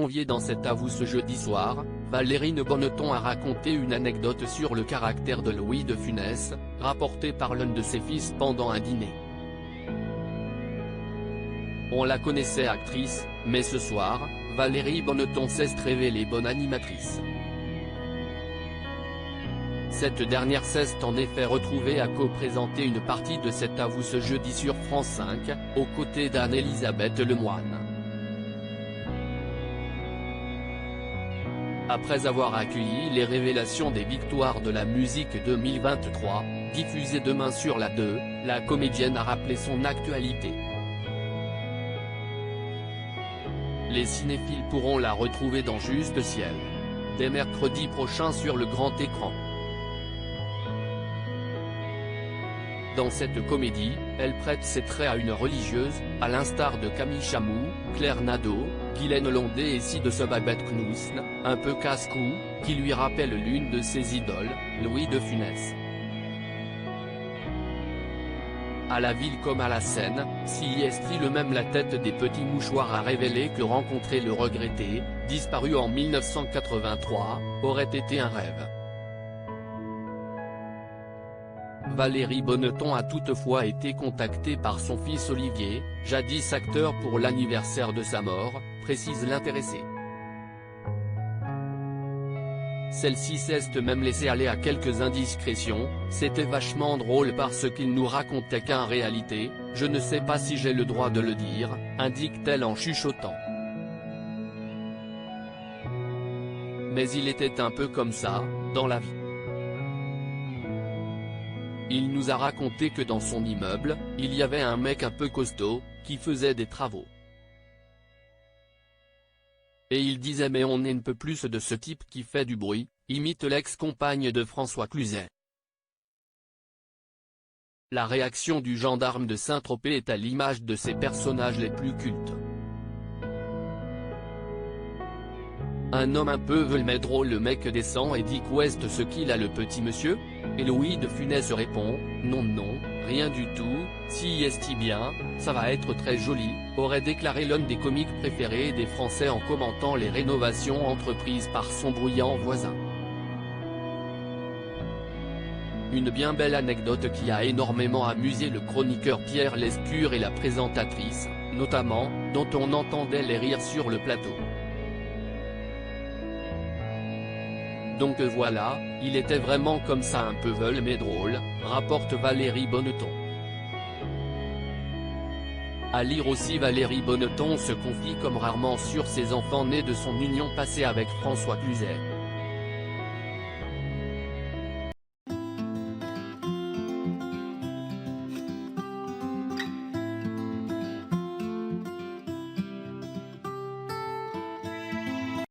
conviée dans cet Avoue ce jeudi soir, Valérine Bonneton a raconté une anecdote sur le caractère de Louis de Funès, rapportée par l'un de ses fils pendant un dîner. On la connaissait actrice, mais ce soir, Valérie Bonneton s'est révélée bonne animatrice. Cette dernière s'est en effet retrouvée à co-présenter une partie de cet Avoue ce jeudi sur France 5, aux côtés d'Anne-Elisabeth Lemoine. Après avoir accueilli les révélations des victoires de la musique 2023, diffusées demain sur la 2, la comédienne a rappelé son actualité. Les cinéphiles pourront la retrouver dans Juste Ciel, dès mercredi prochain sur le grand écran. Dans cette comédie, elle prête ses traits à une religieuse, à l'instar de Camille Chamou, Claire Nadeau, Guylaine Londé et Sid Babette Knudsen, un peu casse-cou, qui lui rappelle l'une de ses idoles, Louis de Funès. À la ville comme à la scène, si est-il même la tête des petits mouchoirs a révélé que rencontrer le regretté, disparu en 1983, aurait été un rêve. Valérie Bonneton a toutefois été contactée par son fils Olivier, jadis acteur pour l'anniversaire de sa mort, précise l'intéressé. Celle-ci s'est même laissée aller à quelques indiscrétions, c'était vachement drôle parce qu'il nous racontait qu'en réalité, je ne sais pas si j'ai le droit de le dire, indique-t-elle en chuchotant. Mais il était un peu comme ça, dans la vie. Il nous a raconté que dans son immeuble, il y avait un mec un peu costaud, qui faisait des travaux. Et il disait mais on n'est peu plus de ce type qui fait du bruit, imite l'ex-compagne de François Cluzet. La réaction du gendarme de Saint-Tropez est à l'image de ses personnages les plus cultes. Un homme un peu veule mais drôle, le mec descend et dit qu'ouest ce qu'il a le petit monsieur, et Louis de Funès répond, non, rien du tout, si est-il bien, ça va être très joli, aurait déclaré l'un des comiques préférés des Français en commentant les rénovations entreprises par son bruyant voisin. Une bien belle anecdote qui a énormément amusé le chroniqueur Pierre Lescure et la présentatrice, notamment, dont on entendait les rires sur le plateau. Donc voilà, il était vraiment comme ça un peu veule mais drôle, rapporte Valérie Bonneton. À lire aussi, Valérie Bonneton se confie comme rarement sur ses enfants nés de son union passée avec François Cluzet.